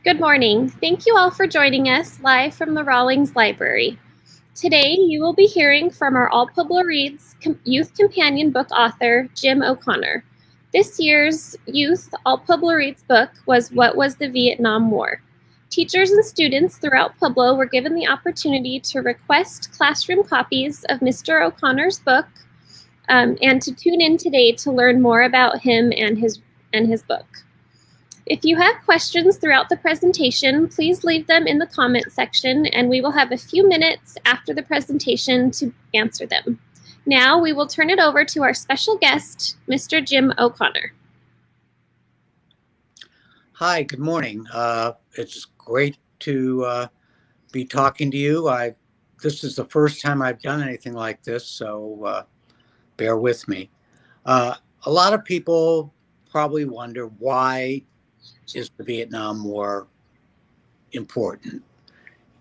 Good morning. Thank you all for joining us live from the Rawlings Library. Today, you will be hearing from our All Pueblo Reads Youth Companion book author, Jim O'Connor. This year's Youth All Pueblo Reads book was What Was the Vietnam War? Teachers and students throughout Pueblo were given the opportunity to request classroom copies of Mr. O'Connor's book and to tune in today to learn more about him and his book. If you have questions throughout the presentation, please leave them in the comment section and we will have a few minutes after the presentation to answer them. Now we will turn it over to our special guest, Mr. Jim O'Connor. Hi, good morning. It's great to be talking to you. This is the first time I've done anything like this, so bear with me. A lot of people probably wonder, why is the Vietnam War important?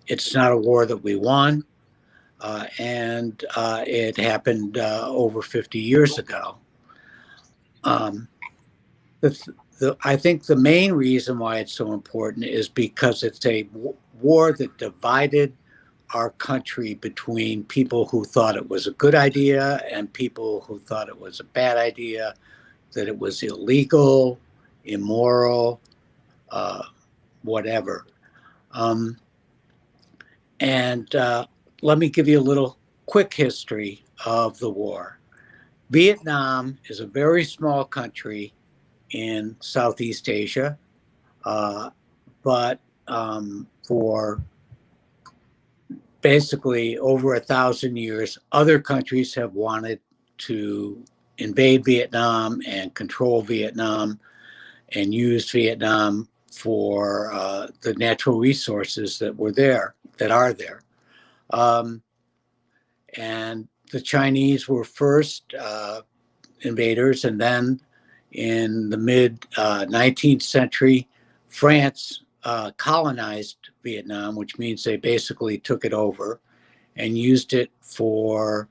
It's not a war that we won, and it happened over 50 years ago. I think the main reason why it's so important is because it's a war that divided our country between people who thought it was a good idea and people who thought it was a bad idea, that it was illegal, immoral, whatever. Let me give you a little quick history of the war. Vietnam is a very small country in Southeast Asia, but for basically over 1,000 years, other countries have wanted to invade Vietnam and control Vietnam and use Vietnam for the natural resources that are there. And the Chinese were first invaders, and then in the mid-19th century, France colonized Vietnam, which means they basically took it over and used it for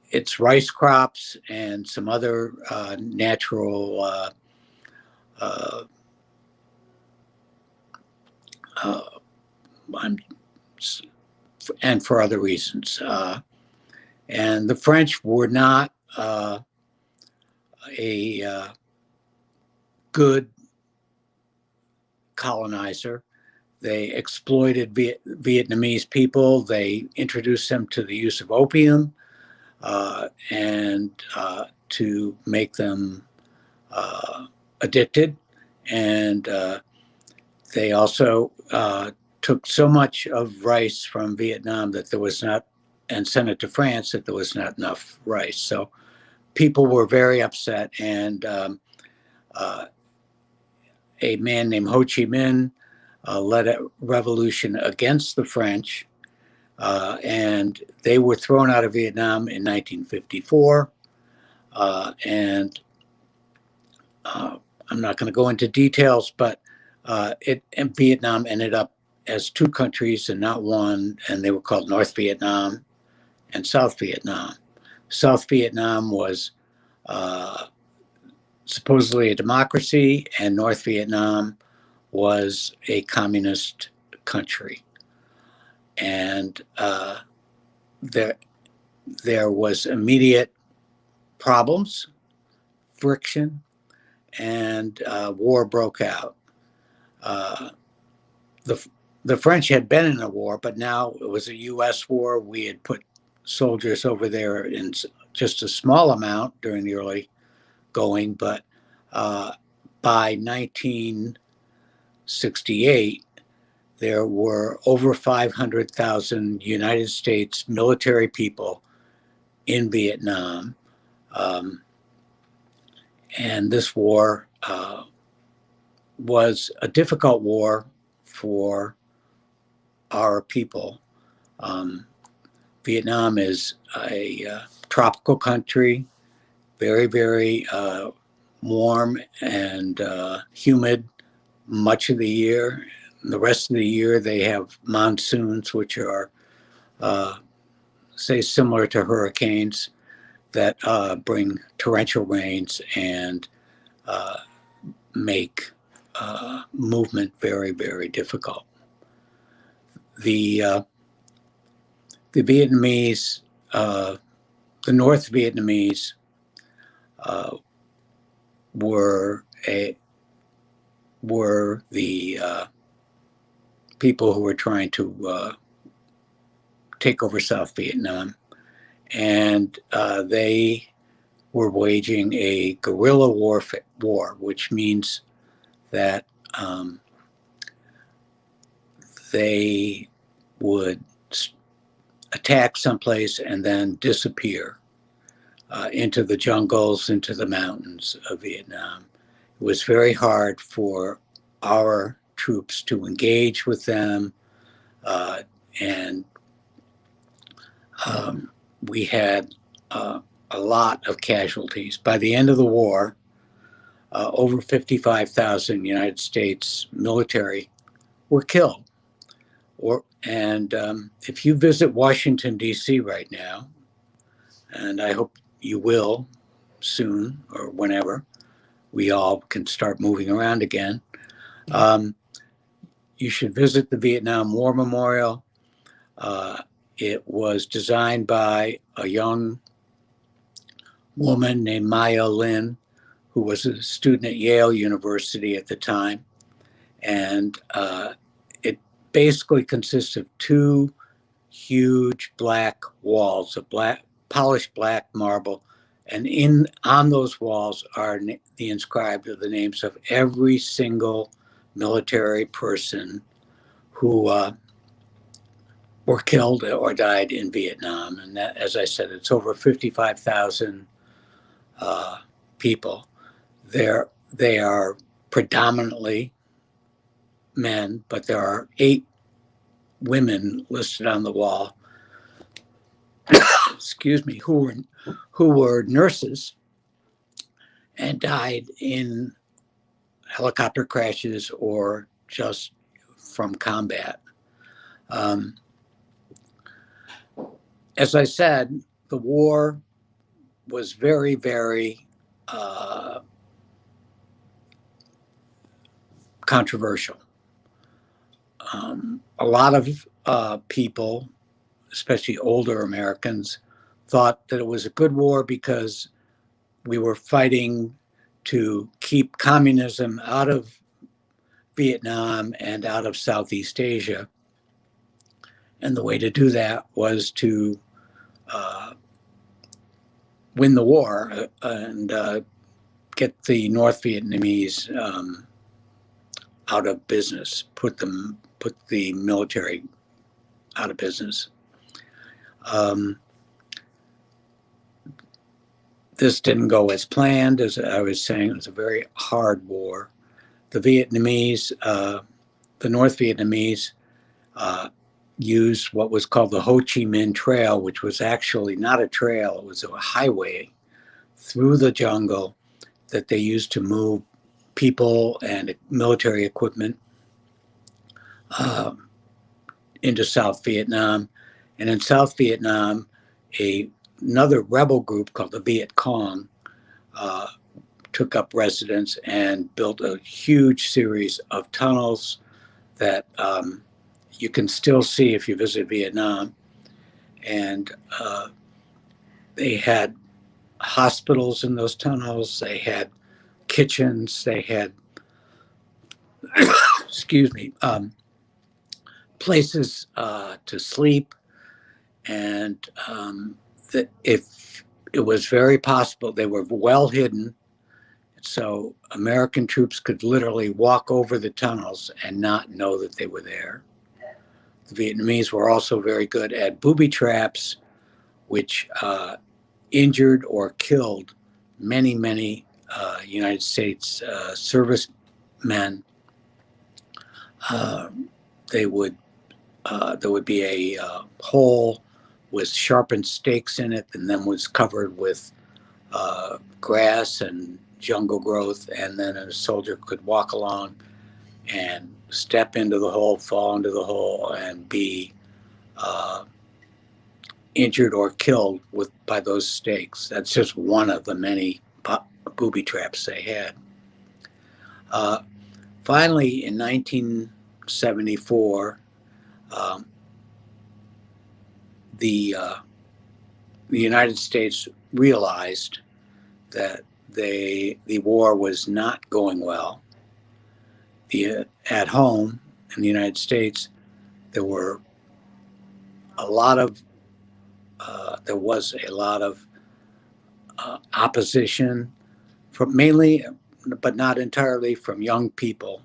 its rice crops and some other natural and for other reasons. And the French were not a good colonizer. They exploited Vietnamese people. They introduced them to the use of opium and to make them addicted. And they also took so much of rice from Vietnam that there was not, and sent it to France, that there was not enough rice. So people were very upset, and a man named Ho Chi Minh led a revolution against the French, and they were thrown out of Vietnam in 1954. And I'm not going to go into details, but and Vietnam ended up as two countries and not one, and they were called North Vietnam and South Vietnam. South Vietnam was supposedly a democracy, and North Vietnam was a communist country. And there was immediate problems, friction, and war broke out. The French had been in a war, but now it was a U.S. war. We had put soldiers over there in just a small amount during the early going, but by 1968, there were over 500,000 United States military people in Vietnam. And this war was a difficult war for our people. Vietnam is a tropical country, very, very warm and humid much of the year. The rest of the year, they have monsoons, which are, say, similar to hurricanes that bring torrential rains and make movement very, very difficult. The Vietnamese, the North Vietnamese, were the people who were trying to take over South Vietnam, and they were waging a guerrilla war, which means that they would attack someplace and then disappear into the jungles, into the mountains of Vietnam. It was very hard for our troops to engage with them, and we had a lot of casualties. By the end of the war, over 55,000 United States military were killed. And if you visit Washington, D.C. right now, and I hope you will soon or whenever we all can start moving around again, you should visit the Vietnam War Memorial. It was designed by a young woman named Maya Lin, who was a student at Yale University at the time. And it basically consists of two huge black walls of polished black marble. And on those walls are the inscribed the names of every single military person who were killed or died in Vietnam. And that, as I said, it's over 55,000 people. They are predominantly men, but there are 8 women listed on the wall, excuse me, who were nurses and died in helicopter crashes or just from combat. As I said, the war was very, very controversial. A lot of people, especially older Americans, thought that it was a good war because we were fighting to keep communism out of Vietnam and out of Southeast Asia. And the way to do that was to win the war and get the North Vietnamese out of business, put the military out of business. This didn't go as planned. As I was saying, it was a very hard war. The Vietnamese, the North Vietnamese, used what was called the Ho Chi Minh Trail, which was actually not a trail, it was a highway through the jungle that they used to move people and military equipment into South Vietnam. And in South Vietnam, another rebel group called the Viet Cong took up residence and built a huge series of tunnels that you can still see if you visit Vietnam. And they had hospitals in those tunnels, they had kitchens, they had, excuse me, places to sleep. And that if it was very possible, they were well hidden. So American troops could literally walk over the tunnels and not know that they were there. The Vietnamese were also very good at booby traps, which injured or killed many, many United States servicemen. There would be a hole with sharpened stakes in it, and then was covered with grass and jungle growth, and then a soldier could walk along and step into the hole, fall into the hole, and be injured or killed by those stakes. That's just one of the many booby traps they had. Finally, in 1974, um, the United States realized that the war was not going well. At home in the United States, there were a lot of there was a lot of opposition from mainly, but not entirely, from young people.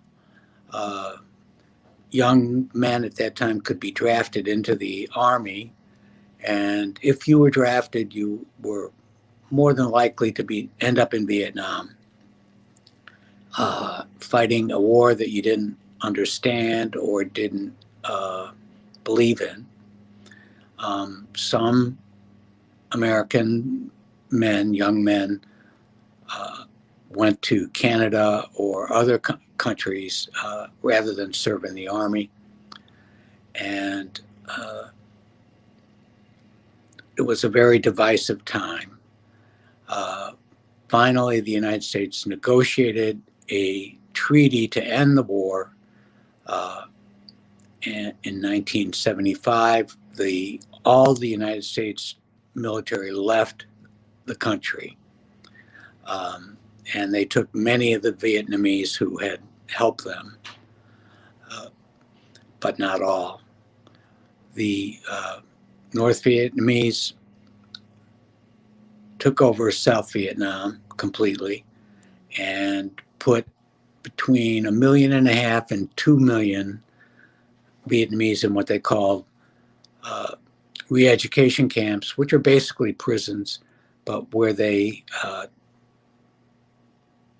Uh, Young men at that time could be drafted into the army, and if you were drafted, you were more than likely to end up in Vietnam, fighting a war that you didn't understand or didn't believe in. Some American men, young men, went to Canada or other countries rather than serve in the army. And it was a very divisive time. Finally, the United States negotiated a treaty to end the war. In 1975, all the United States military left the country. And they took many of the Vietnamese who had helped them, but not all. The North Vietnamese took over South Vietnam completely and put between 1.5 million and 2 million Vietnamese in what they called re-education camps, which are basically prisons, but where they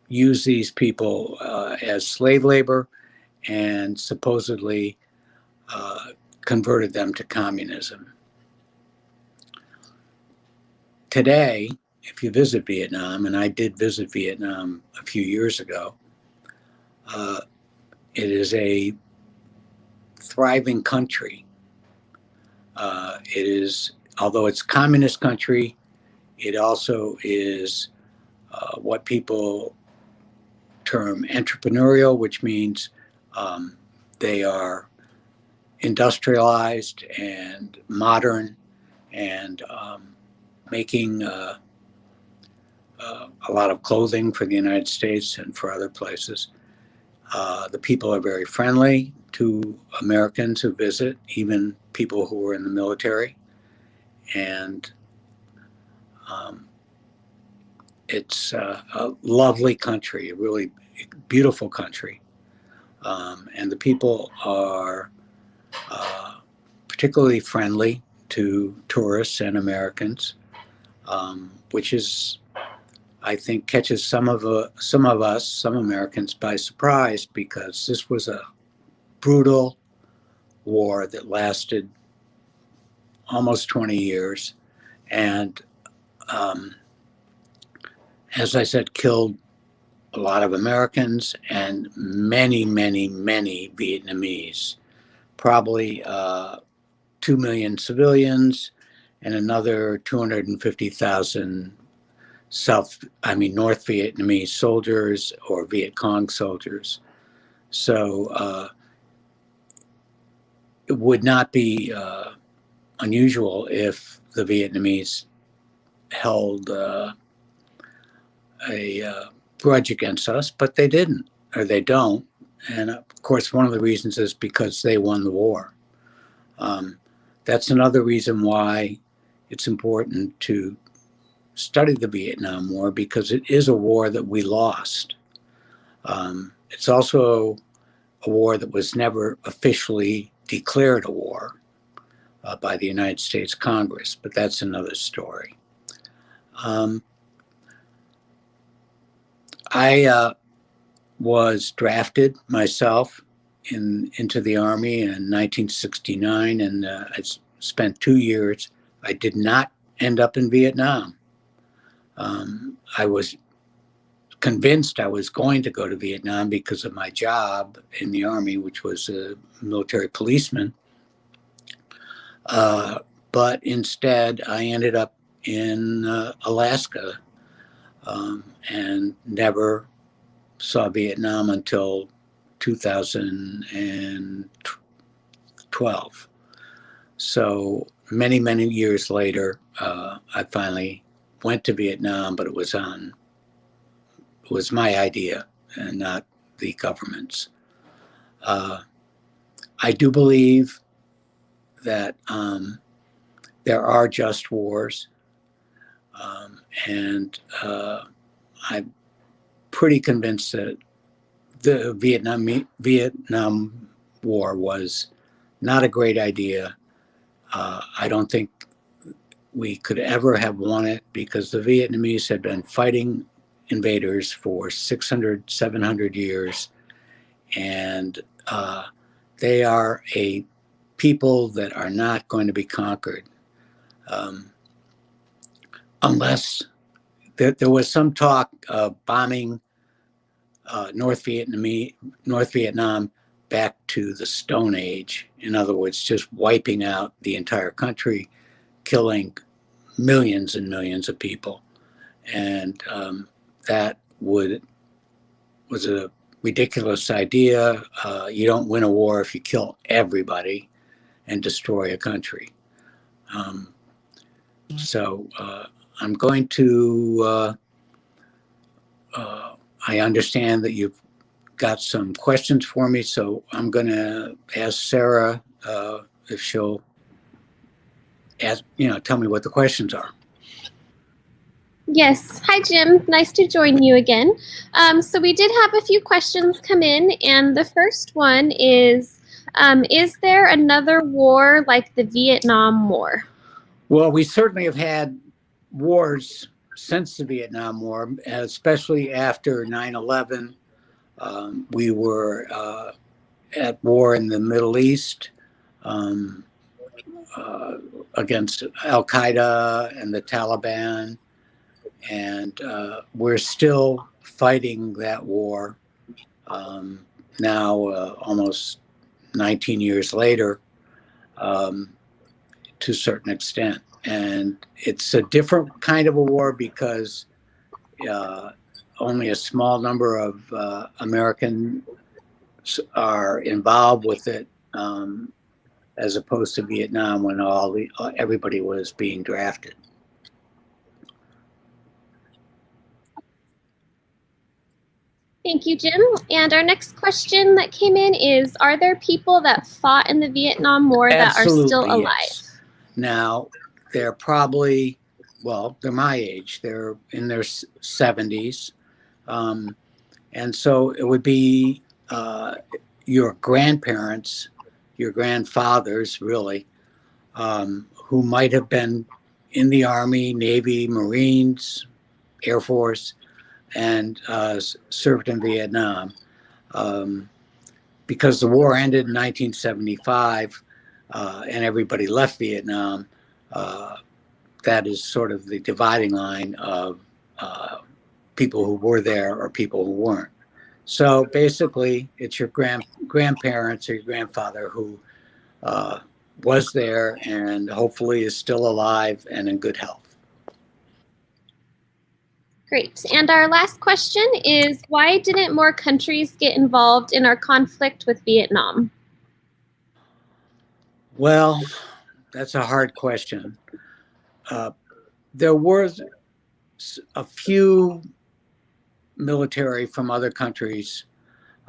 use these people as slave labor and supposedly converted them to communism. Today, if you visit Vietnam, and I did visit Vietnam a few years ago, it is a thriving country. It is, although it's a communist country, it also is what people term entrepreneurial, which means they are industrialized and modern and making a lot of clothing for the United States and for other places. The people are very friendly to Americans who visit, even people who are in the military. And it's a lovely country, a really beautiful country. And the people are particularly friendly to tourists and Americans, which is, I think, catches some of us, some Americans, by surprise, because this was a brutal war that lasted almost 20 years, and as I said, killed a lot of Americans and many, many, many Vietnamese. Probably 2 million civilians and another 250,000 North Vietnamese soldiers or Viet Cong soldiers. So it would not be unusual if the Vietnamese held a grudge against us, but they didn't, or they don't. And of course, one of the reasons is because they won the war. That's another reason why it's important to study the Vietnam War, because it is a war that we lost. It's also a war that was never officially declared a war by the United States Congress, but that's another story. I was drafted myself into the Army in 1969, and I spent 2 years. I did not end up in Vietnam. I was convinced I was going to go to Vietnam because of my job in the Army, which was a military policeman. But instead, I ended up in Alaska and never saw Vietnam until 2012. So many, many years later, I finally went to Vietnam, but it was my idea and not the government's. I do believe that there are just wars, and I'm pretty convinced that the Vietnam War was not a great idea. I don't think we could ever have won it because the Vietnamese had been fighting invaders for 600, 700 years, and they are a people that are not going to be conquered unless there was some talk of bombing North Vietnam back to the Stone Age. In other words, just wiping out the entire country, killing millions and millions of people, and that was a ridiculous idea. You don't win a war if you kill everybody and destroy a country. So I'm going to. I understand that you've got some questions for me, so I'm going to ask Sarah if she'll tell me what the questions are. Yes. Hi, Jim. Nice to join you again. So we did have a few questions come in, and the first one is there another war like the Vietnam War? Well, we certainly have had wars since the Vietnam War, especially after 9/11. We were at war in the Middle East against Al Qaeda and the Taliban, and we're still fighting that war now, almost 19 years later, to a certain extent. And it's a different kind of a war because only a small number of Americans are involved with it, as opposed to Vietnam when everybody was being drafted. Thank you, Jim. And our next question that came in is, are there people that fought in the Vietnam War that are still alive? Yes. Now, they're probably, they're my age. They're in their 70s. And so it would be your grandparents, your grandfathers, really, who might have been in the Army, Navy, Marines, Air Force, and served in Vietnam. Because the war ended in 1975 and everybody left Vietnam, that is sort of the dividing line of people who were there or people who weren't. So basically, it's your grandparents or your grandfather who was there and hopefully is still alive and in good health. Great. And our last question is, why didn't more countries get involved in our conflict with Vietnam? Well, that's a hard question. There were a few military from other countries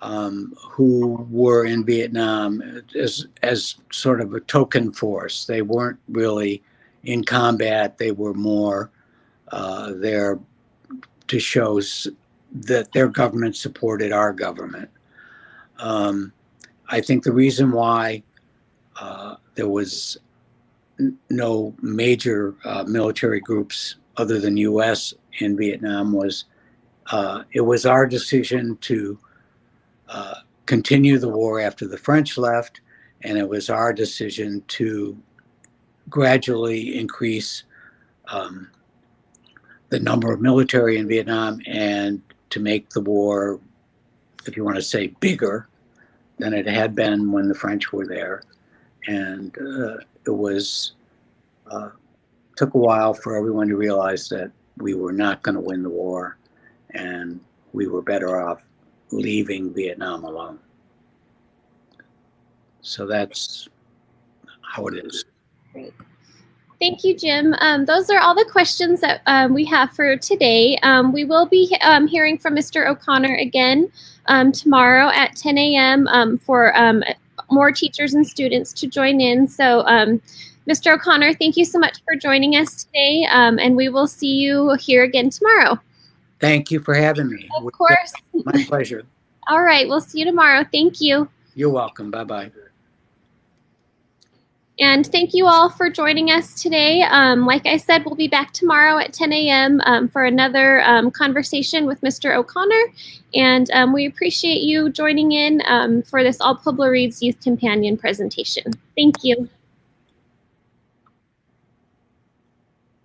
who were in Vietnam as sort of a token force. They weren't really in combat. They were more there to show that their government supported our government. I think the reason why there was no major military groups other than U.S. in Vietnam was it was our decision to continue the war after the French left, and it was our decision to gradually increase the number of military in Vietnam and to make the war, if you want to say, bigger than it had been when the French were there. And it was took a while for everyone to realize that we were not going to win the war and we were better off leaving Vietnam alone. So that's how it is. Great. Thank you, Jim. Those are all the questions that we have for today. We will be hearing from Mr. O'Connor again tomorrow at 10 a.m. For more teachers and students to join in. So, Mr. O'Connor, thank you so much for joining us today, and we will see you here again tomorrow. Thank you for having me. Of course. My pleasure. All right, we'll see you tomorrow. Thank you. You're welcome. Bye-bye. And thank you all for joining us today. Like I said, we'll be back tomorrow at 10 a.m. For another conversation with Mr. O'Connor. And we appreciate you joining in for this All Pueblo Reads Youth Companion presentation. Thank you.